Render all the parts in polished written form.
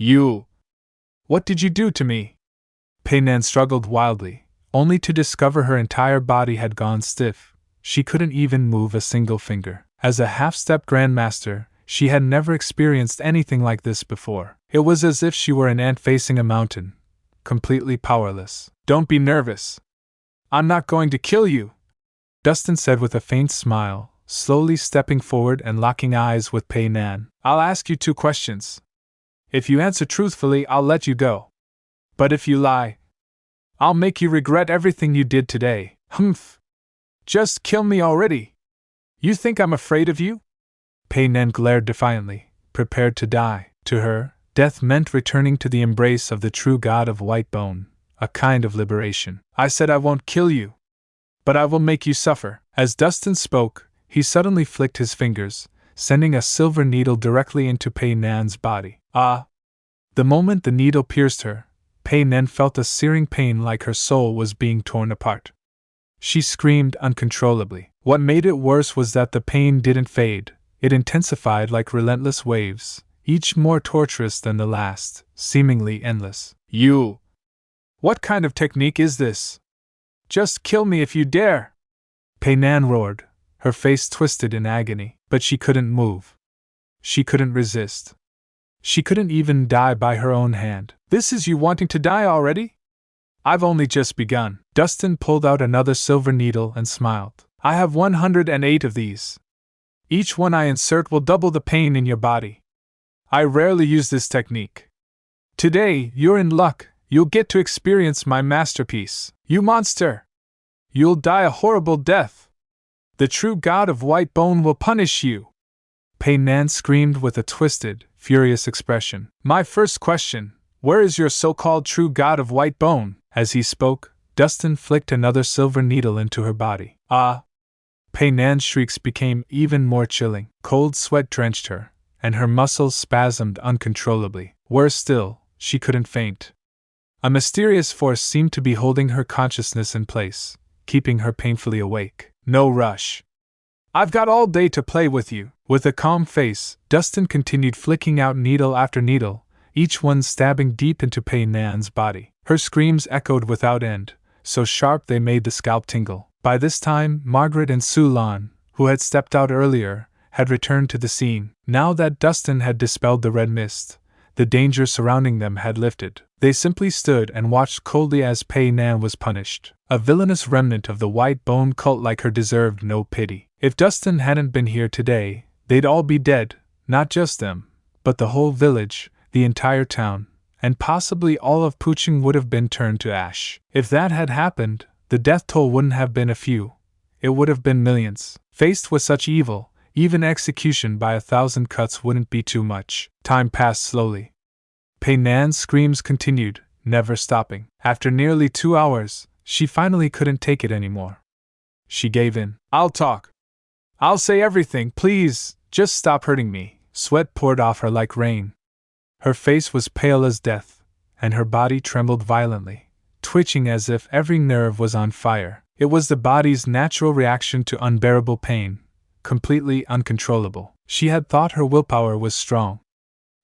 You! What did you do to me? Pei Nan struggled wildly, only to discover her entire body had gone stiff. She couldn't even move a single finger. As a half-step grandmaster, she had never experienced anything like this before. It was as if she were an ant facing a mountain, completely powerless. Don't be nervous. I'm not going to kill you, Dustin said with a faint smile, slowly stepping forward and locking eyes with Pei Nan. I'll ask you 2 questions. If you answer truthfully, I'll let you go. But if you lie, I'll make you regret everything you did today. Humph! Just kill me already! You think I'm afraid of you? Pei Nan glared defiantly, prepared to die. To her, death meant returning to the embrace of the true god of white bone, a kind of liberation. I said I won't kill you, but I will make you suffer. As Dustin spoke, he suddenly flicked his fingers, sending a silver needle directly into Pei Nan's body. Ah! The moment the needle pierced her, Pei Nan felt a searing pain like her soul was being torn apart. She screamed uncontrollably. What made it worse was that the pain didn't fade. It intensified like relentless waves, each more torturous than the last, seemingly endless. You! What kind of technique is this? Just kill me if you dare! Pei Nan roared, her face twisted in agony, but she couldn't move. She couldn't resist. She couldn't even die by her own hand. This is you wanting to die already? I've only just begun. Dustin pulled out another silver needle and smiled. I have 108 of these. Each one I insert will double the pain in your body. I rarely use this technique. Today, you're in luck. You'll get to experience my masterpiece. You monster! You'll die a horrible death. The true god of white bone will punish you. Pei Nan screamed with a twisted, furious expression. My first question, where is your so-called true god of white bone? As he spoke, Dustin flicked another silver needle into her body. Ah! Pei Nan's shrieks became even more chilling. Cold sweat drenched her, and her muscles spasmed uncontrollably. Worse still, she couldn't faint. A mysterious force seemed to be holding her consciousness in place, keeping her painfully awake. No rush. I've got all day to play with you. With a calm face, Dustin continued flicking out needle after needle, each one stabbing deep into Pei Nan's body. Her screams echoed without end, so sharp they made the scalp tingle. By this time, Margaret and Su Lan, who had stepped out earlier, had returned to the scene. Now that Dustin had dispelled the red mist, the danger surrounding them had lifted. They simply stood and watched coldly as Pei Nan was punished. A villainous remnant of the white bone cult like her deserved no pity. If Dustin hadn't been here today, they'd all be dead, not just them, but the whole village, the entire town, and possibly all of Puching would have been turned to ash. If that had happened, the death toll wouldn't have been a few, it would have been millions. Faced with such evil, even execution by 1,000 cuts wouldn't be too much. Time passed slowly. Pei Nan's screams continued, never stopping. After nearly 2 hours, she finally couldn't take it anymore. She gave in. I'll talk. I'll say everything, please, just stop hurting me. Sweat poured off her like rain. Her face was pale as death, and her body trembled violently, twitching as if every nerve was on fire. It was the body's natural reaction to unbearable pain, completely uncontrollable. She had thought her willpower was strong.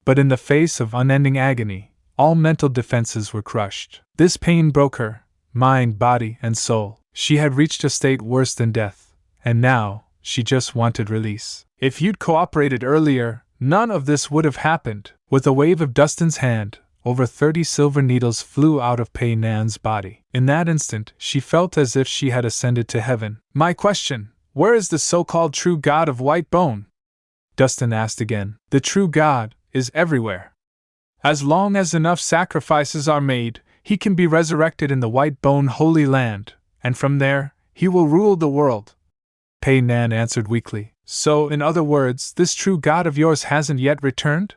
But in the face of unending agony, all mental defenses were crushed. This pain broke her, mind, body, and soul. She had reached a state worse than death, and now, she just wanted release. If you'd cooperated earlier, none of this would have happened. With a wave of Dustin's hand, over 30 silver needles flew out of Pei Nan's body. In that instant, she felt as if she had ascended to heaven. My question, where is the so-called true god of white bone? Dustin asked again. The true god is everywhere. As long as enough sacrifices are made, he can be resurrected in the white bone holy land, and from there, he will rule the world. Pei Nan answered weakly. So, in other words, this true god of yours hasn't yet returned?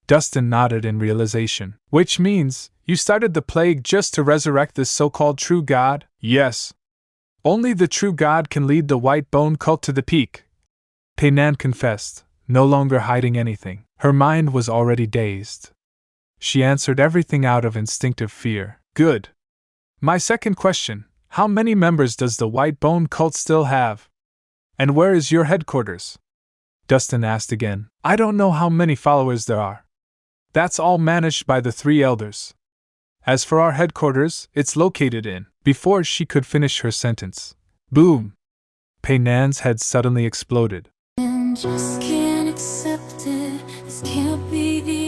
Dustin nodded in realization. Which means, you started the plague just to resurrect this so-called true god? Yes. Only the true god can lead the white bone cult to the peak. Pei Nan confessed, no longer hiding anything. Her mind was already dazed. She answered everything out of instinctive fear. Good. My second question, how many members does the white bone cult still have? And where is your headquarters? Dustin asked again. I don't know how many followers there are. That's all managed by the 3 elders. As for our headquarters, it's located in. Before she could finish her sentence, boom! Pei Nan's head suddenly exploded. And just can't accept it. This can't be the